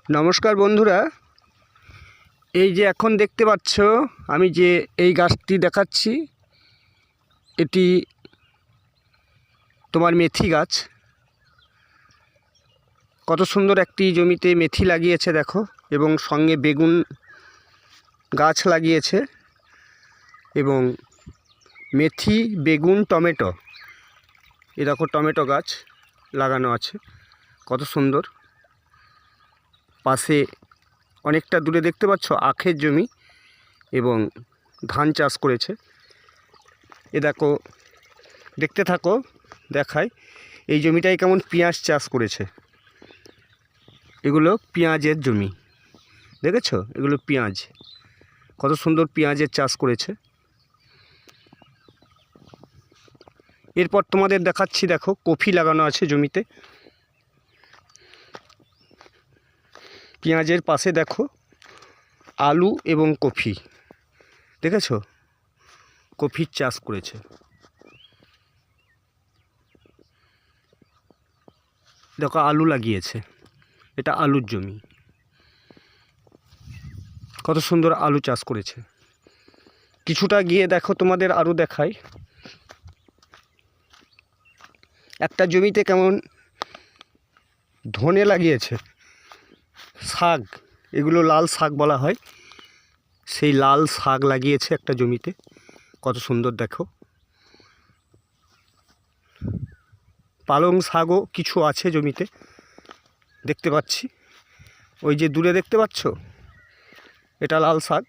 নমস্কার বন্ধুরা, এই যে এখন দেখতে পাচ্ছ আমি যে এই গাছটি দেখাচ্ছি, এটি তোমার মেথি গাছ। কত সুন্দর একটি জমিতে মেথি লাগিয়েছে দেখো, এবং সঙ্গে বেগুন গাছ লাগিয়েছে, এবং মেথি, বেগুন, টমেটো, এই দেখো টমেটো গাছ লাগানো আছে, কত সুন্দর। পাশে অনেকটা দূরে দেখতে পাচ্ছ আখের জমি এবং ধান চাষ করেছে। এ দেখো, দেখতে থাকো, দেখায় এই জমিটাই কেমন পেঁয়াজ চাষ করেছে। এগুলো পেঁয়াজের জমি, দেখেছো? এগুলো পেঁয়াজ, কত সুন্দর পেঁয়াজের চাষ করেছে। এরপর তোমাদের দেখাচ্ছি, দেখো কফি লাগানো আছে জমিতে। পেঁয়াজের পাশে দেখো আলু এবং কফি, দেখেছো? কফির চাষ করেছে। দেখো আলু লাগিয়েছে, এটা আলুর জমি, কত সুন্দর আলু চাষ করেছে। কিছুটা গিয়ে দেখো, তোমাদের আরও দেখাই, একটা জমিতে কেমন ধনে লাগিয়েছে, শাক, এগুলো লাল শাক বলা হয়, সেই লাল শাক লাগিয়েছে একটা জমিতে, কত সুন্দর দেখো। পালং শাকও কিছু আছে জমিতে, দেখতে পাচ্ছি। ওই যে দূরে দেখতে পাচ্ছ, এটা লাল শাক।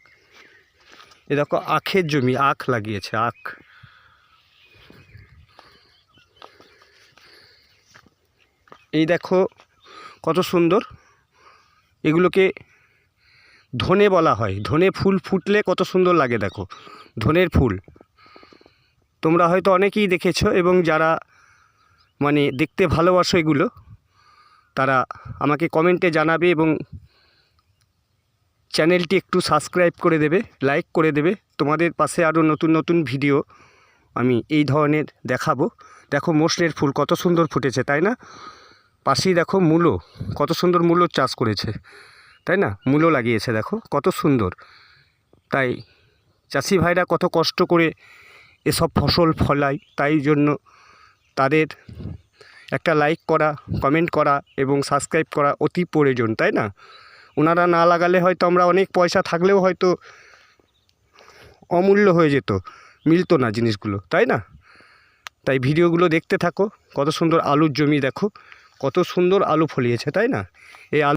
এ দেখো আখের জমি, আখ লাগিয়েছে, আখ। এই দেখো কত সুন্দর, এগুলোকে ধনে বলা হয়। ধনে ফুল ফুটলে কত সুন্দর লাগে দেখো, ধনের ফুল। তোমরা হয়তো অনেকেই দেখেছো, এবং যারা মানে দেখতে ভালোবাসো এগুলো, তারা আমাকে কমেন্টে জানাবে, এবং চ্যানেলটি একটু সাবস্ক্রাইব করে দেবে, লাইক করে দেবে। তোমাদের পাশে আরও নতুন নতুন ভিডিও আমি এই ধরনের দেখাবো। দেখো মসনের ফুল কত সুন্দর ফুটেছে, তাই না? পাশেই দেখো মূলো, কত সুন্দর মূলোর চাষ করেছে, তাই না? মূলো লাগিয়েছে দেখো, কত সুন্দর। তাই চাষি ভাইরা কত কষ্ট করে এসব ফসল ফলায়, তাই জন্য তাদের একটা লাইক করা, কমেন্ট করা এবং সাবস্ক্রাইব করা অতি প্রয়োজন, তাই না? ওনারা না লাগালে হয়তো আমরা অনেক পয়সা থাকলেও হয়তো অমূল্য হয়ে যেত, মিলতো না জিনিসগুলো, তাই না? তাই ভিডিওগুলো দেখতে থাকো। কত সুন্দর আলুর জমি দেখো, কত সুন্দর আলু ফলিয়েছে, তাই না? এই আলু